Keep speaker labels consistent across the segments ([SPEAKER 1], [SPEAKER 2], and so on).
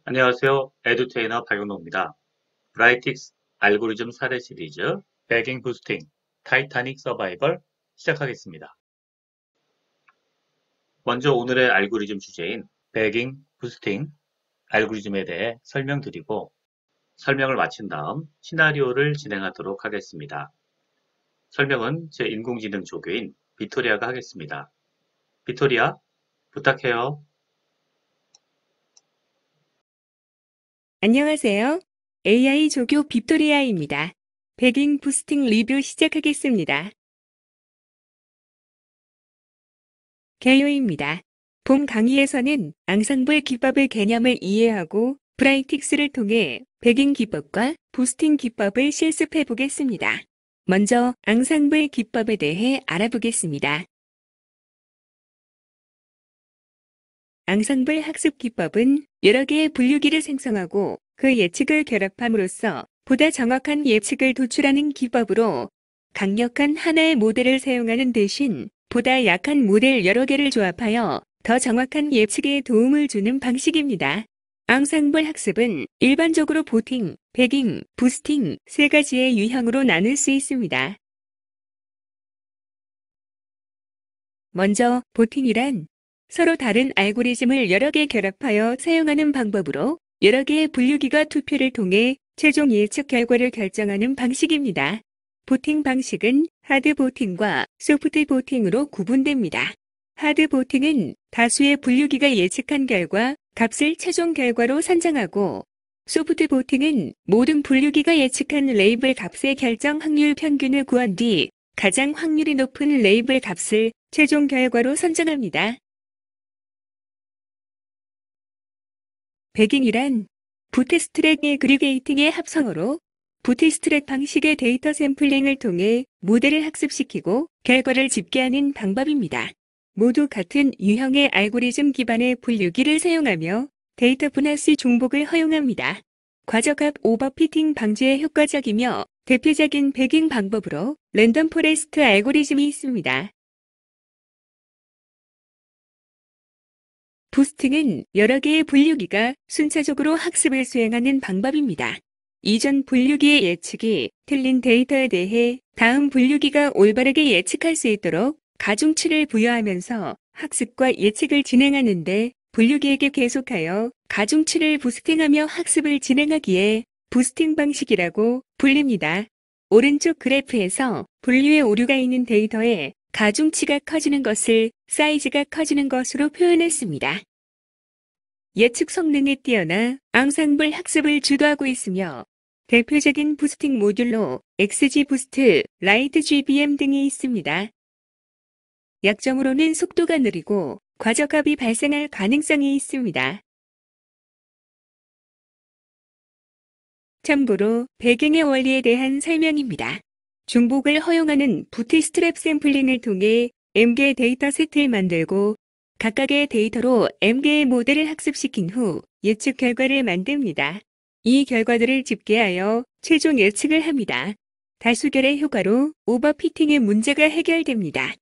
[SPEAKER 1] 안녕하세요. 에듀테이너 박용노입니다. 브라이틱스 알고리즘 사례 시리즈 배깅 부스팅 타이타닉 서바이벌 시작하겠습니다. 먼저 오늘의 알고리즘 주제인 배깅 부스팅 알고리즘에 대해 설명드리고 설명을 마친 다음 시나리오를 진행하도록 하겠습니다. 설명은 제 인공지능 조교인 비토리아가 하겠습니다. 비토리아, 부탁해요.
[SPEAKER 2] 안녕하세요. AI 조교 빅토리아입니다. 배깅 부스팅 리뷰 시작하겠습니다. 개요입니다. 본 강의에서는 앙상블 기법의 개념을 이해하고 브라이틱스를 통해 배깅 기법과 부스팅 기법을 실습해 보겠습니다. 먼저 앙상블 기법에 대해 알아보겠습니다. 앙상블 학습 기법은 여러 개의 분류기를 생성하고 그 예측을 결합함으로써 보다 정확한 예측을 도출하는 기법으로 강력한 하나의 모델을 사용하는 대신 보다 약한 모델 여러 개를 조합하여 더 정확한 예측에 도움을 주는 방식입니다. 앙상블 학습은 일반적으로 보팅, 배깅, 부스팅 세 가지의 유형으로 나눌 수 있습니다. 먼저 보팅이란 서로 다른 알고리즘을 여러 개 결합하여 사용하는 방법으로 여러 개의 분류기가 투표를 통해 최종 예측 결과를 결정하는 방식입니다. 보팅 방식은 하드 보팅과 소프트 보팅으로 구분됩니다. 하드 보팅은 다수의 분류기가 예측한 결과 값을 최종 결과로 산정하고 소프트 보팅은 모든 분류기가 예측한 레이블 값의 결정 확률 평균을 구한 뒤 가장 확률이 높은 레이블 값을 최종 결과로 선정합니다. 배깅이란 부트스트랙 애그리게이팅의 합성어로 부트스트랙 방식의 데이터 샘플링을 통해 모델을 학습시키고 결과를 집계하는 방법입니다. 모두 같은 유형의 알고리즘 기반의 분류기를 사용하며 데이터 분할수 중복을 허용합니다. 과적합 오버피팅 방지에 효과적이며 대표적인 배깅 방법으로 랜덤 포레스트 알고리즘이 있습니다. 부스팅은 여러 개의 분류기가 순차적으로 학습을 수행하는 방법입니다. 이전 분류기의 예측이 틀린 데이터에 대해 다음 분류기가 올바르게 예측할 수 있도록 가중치를 부여하면서 학습과 예측을 진행하는데 분류기에게 계속하여 가중치를 부스팅하며 학습을 진행하기에 부스팅 방식이라고 불립니다. 오른쪽 그래프에서 분류의 오류가 있는 데이터에 가중치가 커지는 것을 사이즈가 커지는 것으로 표현했습니다. 예측 성능이 뛰어나 앙상블 학습을 주도하고 있으며 대표적인 부스팅 모듈로 XGBoost, LightGBM 등이 있습니다. 약점으로는 속도가 느리고 과적합이 발생할 가능성이 있습니다. 참고로 배깅의 원리에 대한 설명입니다. 중복을 허용하는 부트스트랩 샘플링을 통해 M개의 데이터 세트를 만들고 각각의 데이터로 M개의 모델을 학습시킨 후 예측 결과를 만듭니다. 이 결과들을 집계하여 최종 예측을 합니다. 다수결의 효과로 오버피팅의 문제가 해결됩니다.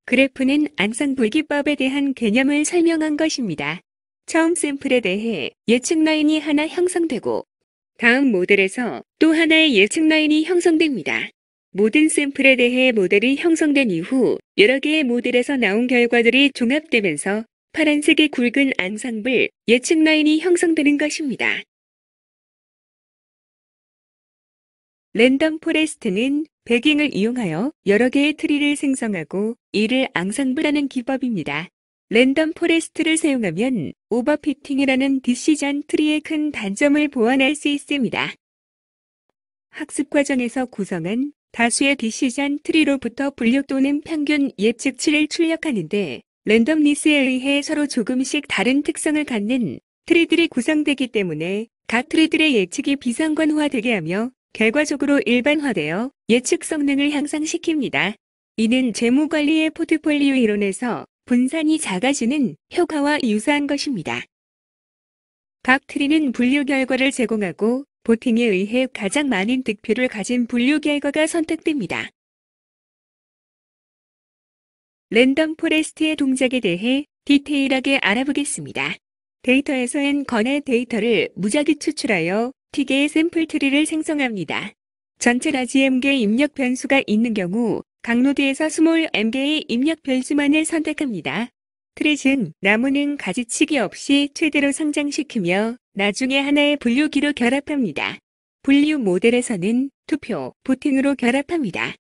[SPEAKER 2] 그래프는 앙상블 기법에 대한 개념을 설명한 것입니다. 처음 샘플에 대해 예측 라인이 하나 형성되고 다음 모델에서 또 하나의 예측 라인이 형성됩니다. 모든 샘플에 대해 모델이 형성된 이후 여러 개의 모델에서 나온 결과들이 종합되면서 파란색의 굵은 앙상블 예측 라인이 형성되는 것입니다. 랜덤 포레스트는 배깅을 이용하여 여러 개의 트리를 생성하고 이를 앙상블하는 기법입니다. 랜덤 포레스트를 사용하면 오버피팅이라는 디시전 트리의 큰 단점을 보완할 수 있습니다. 학습 과정에서 구성한 다수의 디시전 트리로부터 분류 또는 평균 예측치를 출력하는데 랜덤리스에 의해 서로 조금씩 다른 특성을 갖는 트리들이 구성되기 때문에 각 트리들의 예측이 비상관화되게 하며 결과적으로 일반화되어 예측 성능을 향상시킵니다. 이는 재무관리의 포트폴리오 이론에서 분산이 작아지는 효과와 유사한 것입니다. 각 트리는 분류 결과를 제공하고 보팅에 의해 가장 많은 득표를 가진 분류 결과가 선택됩니다. 랜덤 포레스트의 동작에 대해 디테일하게 알아보겠습니다. 데이터에서는 건의 데이터를 무작위 추출하여 T개의 샘플 트리를 생성합니다. 전체 라지 M개의 입력 변수가 있는 경우 각 노드에서 스몰 M개의 입력 변수만을 선택합니다. 트리 중 나무는 가지치기 없이 최대로 성장시키며 나중에 하나의 분류기로 결합합니다. 분류 모델에서는 투표, 보팅으로 결합합니다.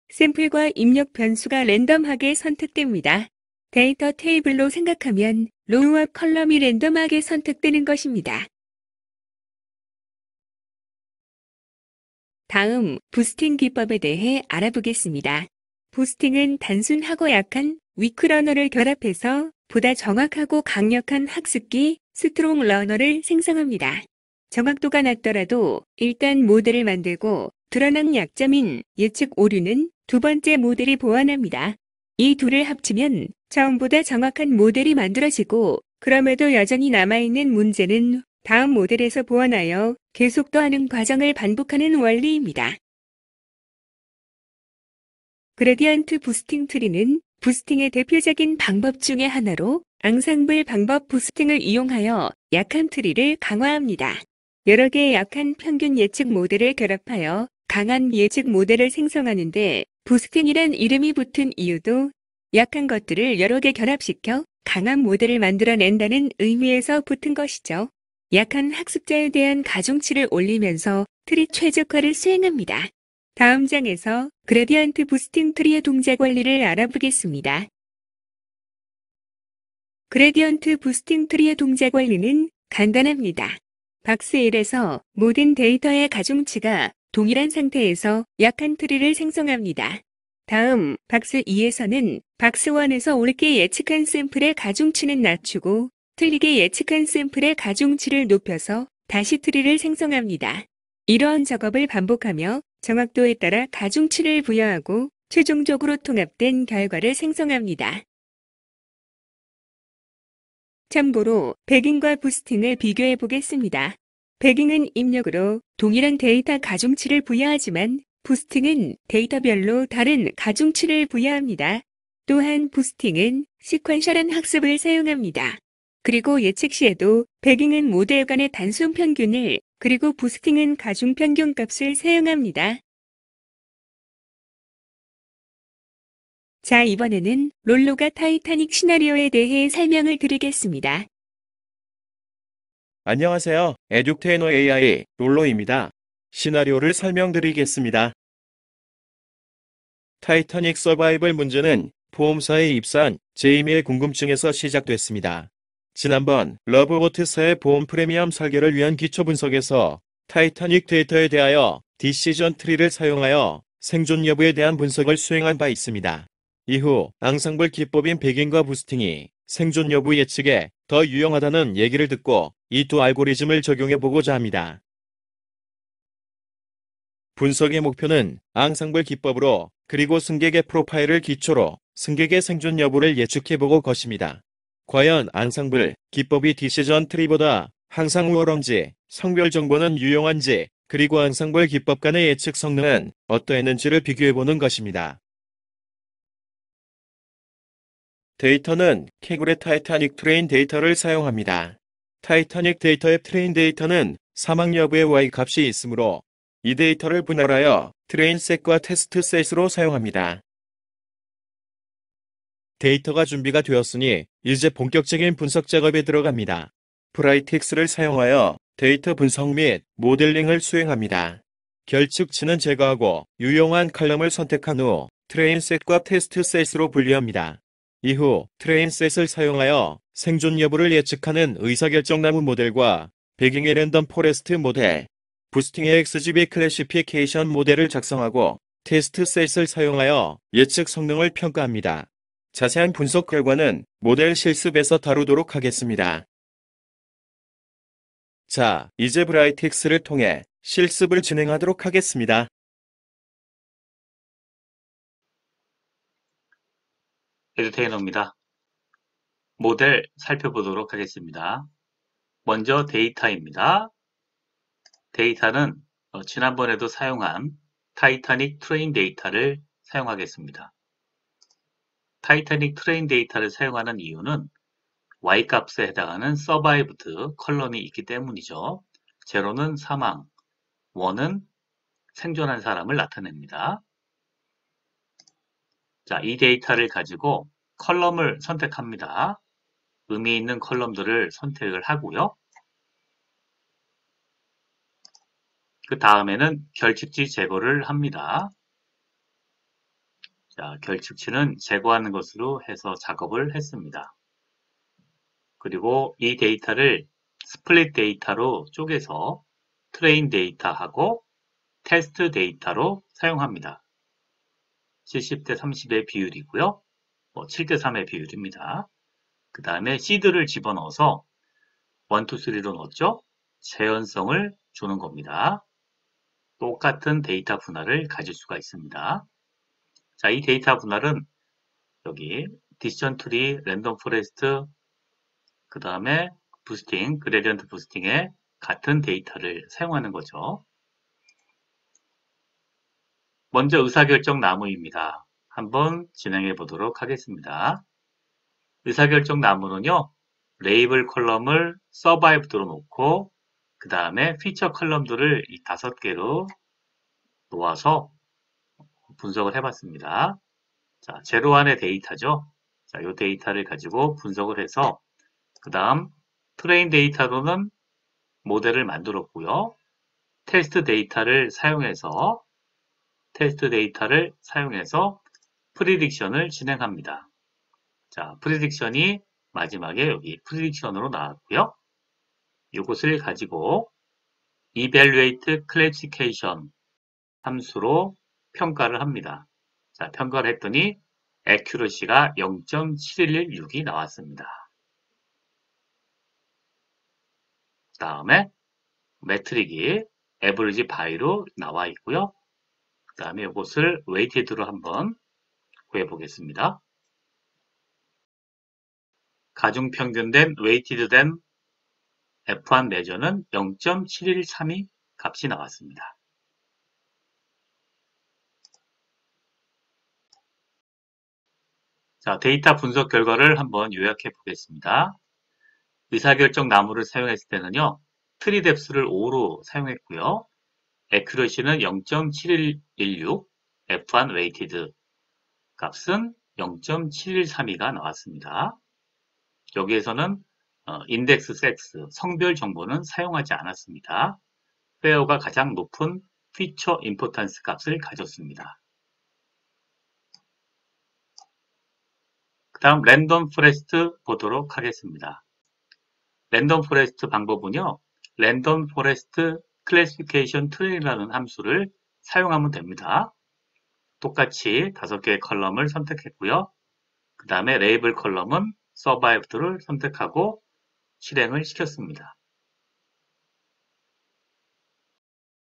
[SPEAKER 2] 샘플과 입력 변수가 랜덤하게 선택됩니다. 데이터 테이블로 생각하면 로우와 컬럼이 랜덤하게 선택되는 것입니다. 다음 부스팅 기법에 대해 알아보겠습니다. 부스팅은 단순하고 약한 위크 러너를 결합해서 보다 정확하고 강력한 학습기 스트롱 러너를 생성합니다. 정확도가 낮더라도 일단 모델을 만들고 드러난 약점인 예측 오류는 두 번째 모델이 보완합니다. 이 둘을 합치면 처음보다 정확한 모델이 만들어지고 그럼에도 여전히 남아있는 문제는 다음 모델에서 보완하여 계속 더하는 과정을 반복하는 원리입니다. 그레디언트 부스팅 트리는 부스팅의 대표적인 방법 중의 하나로 앙상블 방법 부스팅을 이용하여 약한 트리를 강화합니다. 여러 개의 약한 평균 예측 모델을 결합하여 강한 예측 모델을 생성하는데 부스팅이란 이름이 붙은 이유도 약한 것들을 여러 개 결합시켜 강한 모델을 만들어낸다는 의미에서 붙은 것이죠. 약한 학습자에 대한 가중치를 올리면서 트리 최적화를 수행합니다. 다음 장에서 그레디언트 부스팅 트리의 동작 원리를 알아보겠습니다. 그레디언트 부스팅 트리의 동작 원리는 간단합니다. 박스 1에서 모든 데이터의 가중치가 동일한 상태에서 약한 트리를 생성합니다. 다음 박스 2에서는 박스 1에서 옳게 예측한 샘플의 가중치는 낮추고 틀리게 예측한 샘플의 가중치를 높여서 다시 트리를 생성합니다. 이러한 작업을 반복하며 정확도에 따라 가중치를 부여하고 최종적으로 통합된 결과를 생성합니다. 참고로 배깅과 부스팅을 비교해 보겠습니다. 배깅은 입력으로 동일한 데이터 가중치를 부여하지만 부스팅은 데이터별로 다른 가중치를 부여합니다. 또한 부스팅은 시퀀셜한 학습을 사용합니다. 그리고 예측 시에도 배깅은 모델 간의 단순 평균을 그리고 부스팅은 가중 평균 값을 사용합니다. 자, 이번에는 롤로가 타이타닉 시나리오에 대해 설명을 드리겠습니다.
[SPEAKER 3] 안녕하세요. 에듀테너 AI 롤로입니다. 시나리오를 설명드리겠습니다. 타이타닉 서바이벌 문제는 보험사에 입사한 제이미의 궁금증에서 시작됐습니다. 지난번 러브보트사의 보험 프리미엄 설계를 위한 기초 분석에서 타이타닉 데이터에 대하여 디시전 트리를 사용하여 생존 여부에 대한 분석을 수행한 바 있습니다. 이후 앙상블 기법인 배깅과 부스팅이 생존 여부 예측에 더 유용하다는 얘기를 듣고 이 두 알고리즘을 적용해 보고자 합니다. 분석의 목표는 앙상블 기법으로 그리고 승객의 프로파일을 기초로 승객의 생존 여부를 예측해보고 것입니다. 과연 앙상블 기법이 디시전 트리보다 항상 우월한지, 성별 정보는 유용한지, 그리고 앙상블 기법 간의 예측 성능은 어떠했는지를 비교해보는 것입니다. 데이터는 캐굴의 타이타닉 트레인 데이터를 사용합니다. 타이타닉 데이터의 트레인 데이터는 사망 여부의 y 값이 있으므로 이 데이터를 분할하여 트레인 셋과 테스트 셋으로 사용합니다. 데이터가 준비가 되었으니 이제 본격적인 분석 작업에 들어갑니다. 브라이틱스를 사용하여 데이터 분석 및 모델링을 수행합니다. 결측치는 제거하고 유용한 칼럼을 선택한 후 트레인 셋과 테스트 셋으로 분리합니다. 이후 트레인 셋을 사용하여 생존 여부를 예측하는 의사결정나무 모델과 배깅의 랜덤 포레스트 모델, 부스팅의 XGB 클래시피케이션 모델을 작성하고 테스트 셋을 사용하여 예측 성능을 평가합니다. 자세한 분석 결과는 모델 실습에서 다루도록 하겠습니다. 자, 이제 브라이틱스를 통해 실습을 진행하도록 하겠습니다.
[SPEAKER 1] 에듀테이너입니다. 모델 살펴보도록 하겠습니다. 먼저 데이터입니다. 데이터는 타이타닉 트레인 데이터를 사용하는 이유는 Y값에 해당하는 survived 컬럼이 있기 때문이죠. 0는 사망, 1은 생존한 사람을 나타냅니다. 자, 이 데이터를 가지고 컬럼을 선택합니다. 의미 있는 컬럼들을 선택을 하고요. 그 다음에는 결측지 제거를 합니다. 자, 결측치는 제거하는 것으로 해서 작업을 했습니다. 그리고 이 데이터를 스플릿 데이터로 쪼개서 트레인 데이터하고 테스트 데이터로 사용합니다. 70대 30의 비율이고요. 7대 3의 비율입니다. 그 다음에 시드를 집어넣어서 1, 2, 3로 넣었죠. 재현성을 주는 겁니다. 똑같은 데이터 분할을 가질 수가 있습니다. 자, 이 데이터 분할은 여기 디시전 트리, 랜덤 포레스트, 그 다음에 부스팅, 그레디언트 부스팅에 같은 데이터를 사용하는 거죠. 먼저 의사결정 나무입니다. 한번 진행해 보도록 하겠습니다. 의사결정 나무는요, 레이블 컬럼을 서바이브드로 놓고 그 다음에 피처 컬럼들을 이 5개로 놓아서 분석을 해봤습니다. 자, 제로환의 데이터죠. 자, 이 데이터를 가지고 분석을 해서 그 다음 트레인 데이터로는 모델을 만들었고요. 테스트 데이터를 사용해서 프리딕션을 진행합니다. 자, 프리딕션이 마지막에 여기 프리딕션으로 나왔고요. 이것을 가지고 evaluate classification 함수로 평가를 합니다. 자, 평가를 했더니 accuracy가 0.7116이 나왔습니다. 그 다음에 매트릭이 average by로 나와 있고요. 그 다음에 이것을 weighted로 한번 구해보겠습니다. 가중평균된 weighted된 F1 메저는 0.7132 값이 나왔습니다. 자, 데이터 분석 결과를 한번 요약해 보겠습니다. 의사결정 나무를 사용했을 때는요, 트리 뎁스를 5로 사용했고요. 애큐러시는 0.7116, F1 웨이티드 값은 0.7132가 나왔습니다. 여기에서는 인덱스 섹스, 성별 정보는 사용하지 않았습니다. 페어가 가장 높은 피처 임포턴스 값을 가졌습니다. 그 다음 랜덤 포레스트 보도록 하겠습니다. 랜덤 포레스트 방법은요, 랜덤 포레스트 클래시피케이션 트레이라는 함수를 사용하면 됩니다. 똑같이 5개의 컬럼을 선택했고요. 그 다음에 레이블 컬럼은 서바이브드를 선택하고 실행을 시켰습니다.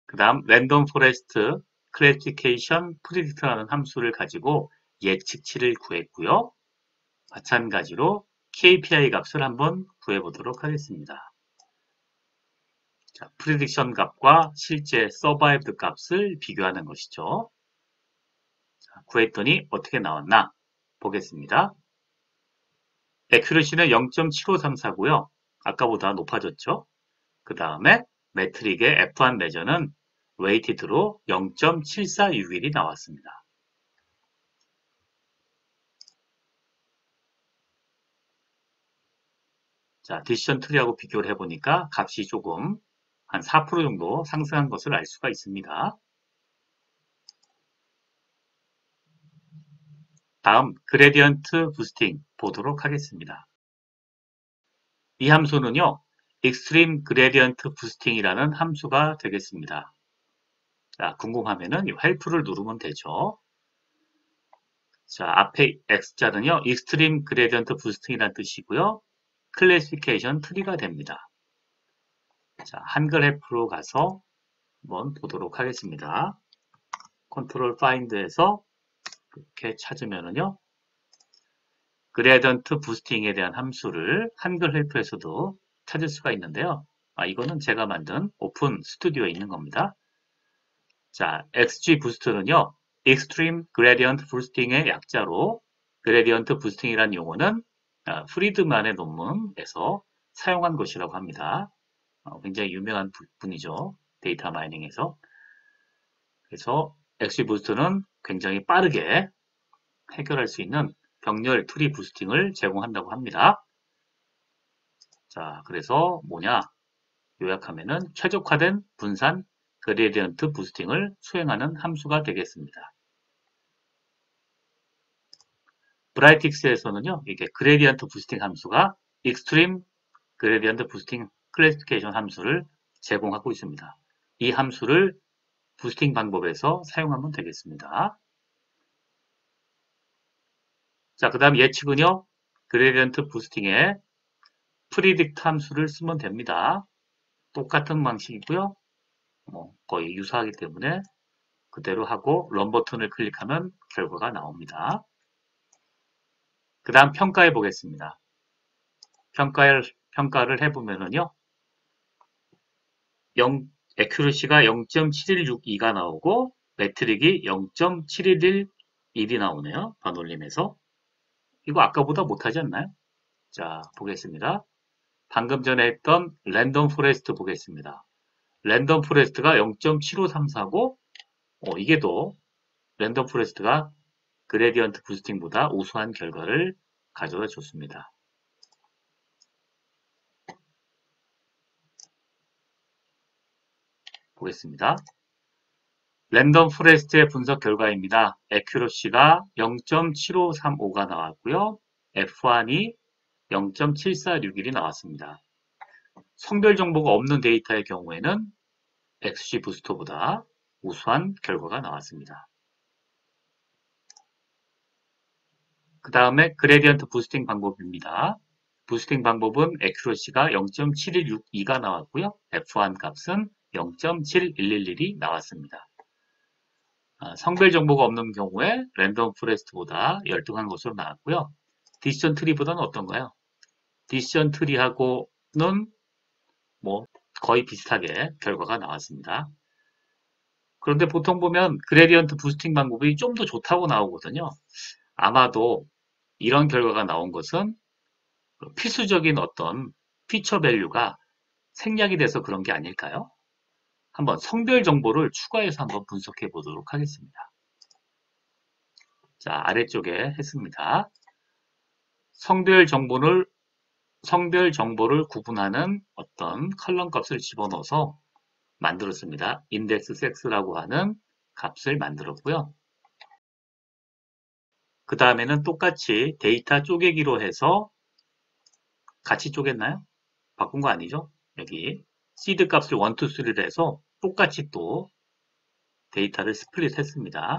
[SPEAKER 1] 그 다음 랜덤 포레스트 클래시피케이션 프리딕트라는 함수를 가지고 예측치를 구했고요. 마찬가지로 KPI 값을 한번 구해보도록 하겠습니다. 자, 프리딕션 값과 실제 서바이브드 값을 비교하는 것이죠. 자, 구했더니 어떻게 나왔나 보겠습니다. 애큐러시는 0.7534고요. 아까보다 높아졌죠. 그 다음에 매트릭의 F1 메저는 웨이티드로 0.7461이 나왔습니다. 자, 디시전 트리하고 비교를 해보니까 값이 조금 한 4% 정도 상승한 것을 알 수가 있습니다. 다음 그레디언트 부스팅 보도록 하겠습니다. 이 함수는요, Extreme Gradient Boosting이라는 함수가 되겠습니다. 자, 궁금하면은 이 헬프를 누르면 되죠. 자, 앞에 X자는요, Extreme Gradient Boosting이라는 뜻이고요. 클래시피케이션 트리가 됩니다. 자, 한글 헬프로 가서 한번 보도록 하겠습니다. 컨트롤 파인드에서 이렇게 찾으면은요, 그레디언트 부스팅에 대한 함수를 한글 헬프에서도 찾을 수가 있는데요. 이거는 제가 만든 오픈 스튜디오에 있는 겁니다. 자, XG 부스트는요, Extreme Gradient Boosting의 약자로 그레디언트 부스팅이라는 용어는 프리드만의 논문에서 사용한 것이라고 합니다. 굉장히 유명한 분이죠. 데이터 마이닝에서. 그래서 XGBoost는 굉장히 빠르게 해결할 수 있는 병렬 트리 부스팅을 제공한다고 합니다. 자, 그래서 뭐냐? 요약하면은 최적화된 분산 그레디언트 부스팅을 수행하는 함수가 되겠습니다. 브라이틱스에서는요, 이게 그레디언트 부스팅 함수가 익스트림 그레디언트 부스팅 클래시피케이션 함수를 제공하고 있습니다. 이 함수를 부스팅 방법에서 사용하면 되겠습니다. 자, 그 다음 예측은요, 그레디언트 부스팅에 프리딕트 함수를 쓰면 됩니다. 똑같은 방식이고요. 거의 유사하기 때문에 그대로 하고 런 버튼을 클릭하면 결과가 나옵니다. 그 다음 평가해 보겠습니다. 평가를 해보면은요, 에큐러시가 0.7162가 나오고 매트릭이 0.7111이 나오네요. 반올림에서. 이거 아까보다 못하지 않나요? 자, 보겠습니다. 방금 전에 했던 랜덤 포레스트 보겠습니다. 랜덤 포레스트가 0.7534고 이게 더 랜덤 포레스트가 그레디언트 부스팅보다 우수한 결과를 가져다 줬습니다. 보겠습니다. 랜덤 포레스트의 분석 결과입니다. 에큐러시가 0.7535가 나왔고요. F1이 0.7461이 나왔습니다. 성별 정보가 없는 데이터의 경우에는 XG 부스터보다 우수한 결과가 나왔습니다. 그 다음에 그레디언트 부스팅 방법입니다. 부스팅 방법은 에큐러시가 0.7162가 나왔고요. F1 값은 0.7111이 나왔습니다. 성별 정보가 없는 경우에 랜덤 포레스트보다 열등한 것으로 나왔고요. 디시전 트리보다는 어떤가요? 디시전 트리하고는 거의 비슷하게 결과가 나왔습니다. 그런데 보통 보면 그레디언트 부스팅 방법이 좀 더 좋다고 나오거든요. 아마도 이런 결과가 나온 것은 필수적인 어떤 피처 밸류가 생략이 돼서 그런 게 아닐까요? 한번 성별 정보를 추가해서 한번 분석해 보도록 하겠습니다. 자, 아래쪽에 했습니다. 성별 정보를 구분하는 어떤 컬럼 값을 집어넣어서 만들었습니다. 인덱스 섹스라고 하는 값을 만들었고요. 그 다음에는 똑같이 데이터 쪼개기로 해서 같이 쪼갰나요? 바꾼 거 아니죠? 여기 시드 값을 1, 2, 3를 해서 똑같이 또 데이터를 스플릿 했습니다.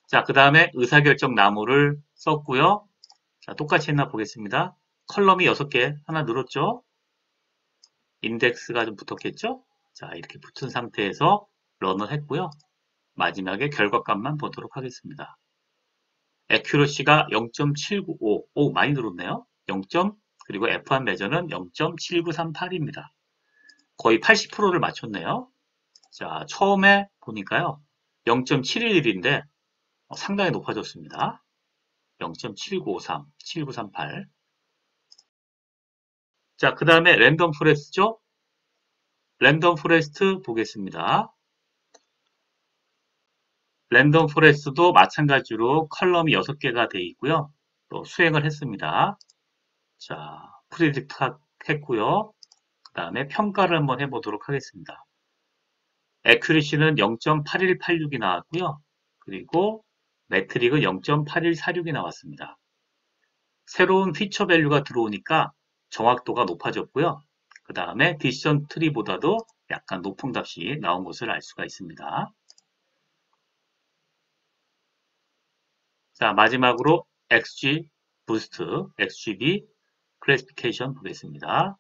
[SPEAKER 1] 자, 그 다음에 의사결정 나무를 썼고요. 자, 똑같이 했나 보겠습니다. 컬럼이 6개 하나 늘었죠? 인덱스가 좀 붙었겠죠? 자, 이렇게 붙은 상태에서 런을 했고요. 마지막에 결과값만 보도록 하겠습니다. 에큐러시가 0.795, 오, 많이 늘었네요. 0. 그리고 F1 매저는 0.7938입니다. 거의 80%를 맞췄네요. 자, 처음에 보니까요. 0.711인데 상당히 높아졌습니다. 0.7953, 7938. 자, 그 다음에 랜덤 포레스트죠? 랜덤 포레스트 보겠습니다. 랜덤 포레스트도 마찬가지로 컬럼이 6개가 되어 있고요. 또 수행을 했습니다. 자, 프리딕트 했고요. 그 다음에 평가를 한번 해보도록 하겠습니다. 에큐리시는 0.8186이 나왔고요. 그리고 매트릭은 0.8146이 나왔습니다. 새로운 피처 밸류가 들어오니까 정확도가 높아졌고요. 그 다음에 디시전 트리보다도 약간 높은 값이 나온 것을 알 수가 있습니다. 자, 마지막으로 XG 부스트, XGB 클래시피케이션 보겠습니다.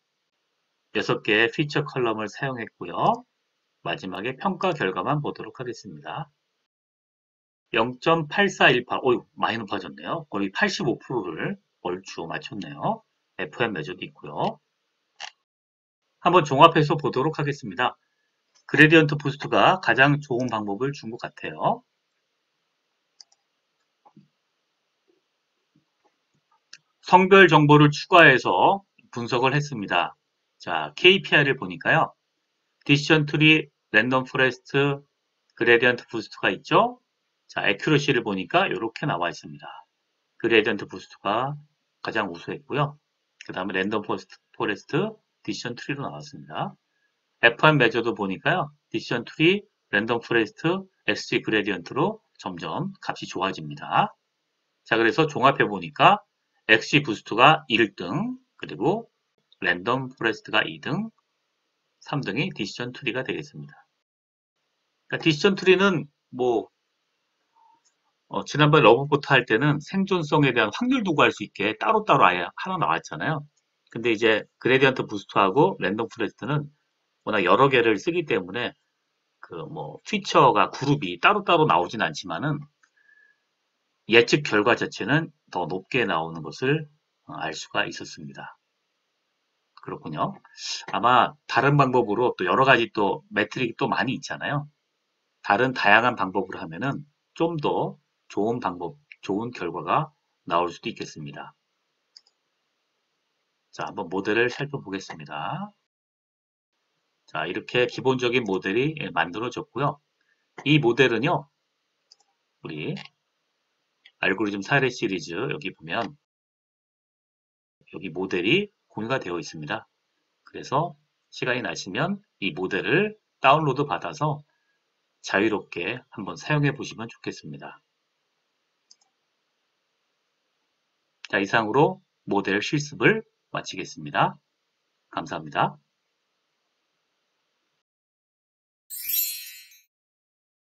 [SPEAKER 1] 6개의 피처 컬럼을 사용했고요. 마지막에 평가 결과만 보도록 하겠습니다. 0.8418, 많이 높아졌네요. 거의 85%를 얼추 맞췄네요. FM 매저도 있고요. 한번 종합해서 보도록 하겠습니다. 그레디언트 부스트가 가장 좋은 방법을 준 것 같아요. 성별 정보를 추가해서 분석을 했습니다. 자, KPI를 보니까요. 디시전 트리, 랜덤 포레스트, 그레디언트 부스트가 있죠. 자, 애큐러시를 보니까 이렇게 나와 있습니다. 그레디언트 부스트가 가장 우수했고요. 그 다음에 랜덤 포레스트, 디시전 트리로 나왔습니다. F1 매저도 보니까요. 디시전 트리, 랜덤 포레스트, XG 그레디언트로 점점 값이 좋아집니다. 자, 그래서 종합해 보니까 XG 부스트가 1등, 그리고 랜덤 포레스트가 2등, 3등이 디시전 트리가 되겠습니다. 그러니까 디시전 트리는 뭐 지난번 러브포트 할 때는 생존성에 대한 확률도 구할 수 있게 따로따로 아예 하나 나왔잖아요. 근데 이제 그레디언트 부스트하고 랜덤 포레스트는 워낙 여러 개를 쓰기 때문에 그 뭐 피처가 그룹이 따로따로 나오진 않지만은 예측 결과 자체는 더 높게 나오는 것을 알 수가 있었습니다. 그렇군요. 아마 다른 방법으로 또 여러 가지 또 매트릭이 또 많이 있잖아요. 다른 다양한 방법으로 하면은 좀 더 좋은 방법, 좋은 결과가 나올 수도 있겠습니다. 자, 한번 모델을 살펴보겠습니다. 자, 이렇게 기본적인 모델이 만들어졌고요. 이 모델은요, 우리 알고리즘 사례 시리즈 여기 보면 여기 모델이 공유가 되어 있습니다. 그래서 시간이 나시면 이 모델을 다운로드 받아서 자유롭게 한번 사용해 보시면 좋겠습니다. 자, 이상으로 모델 실습을 마치겠습니다. 감사합니다.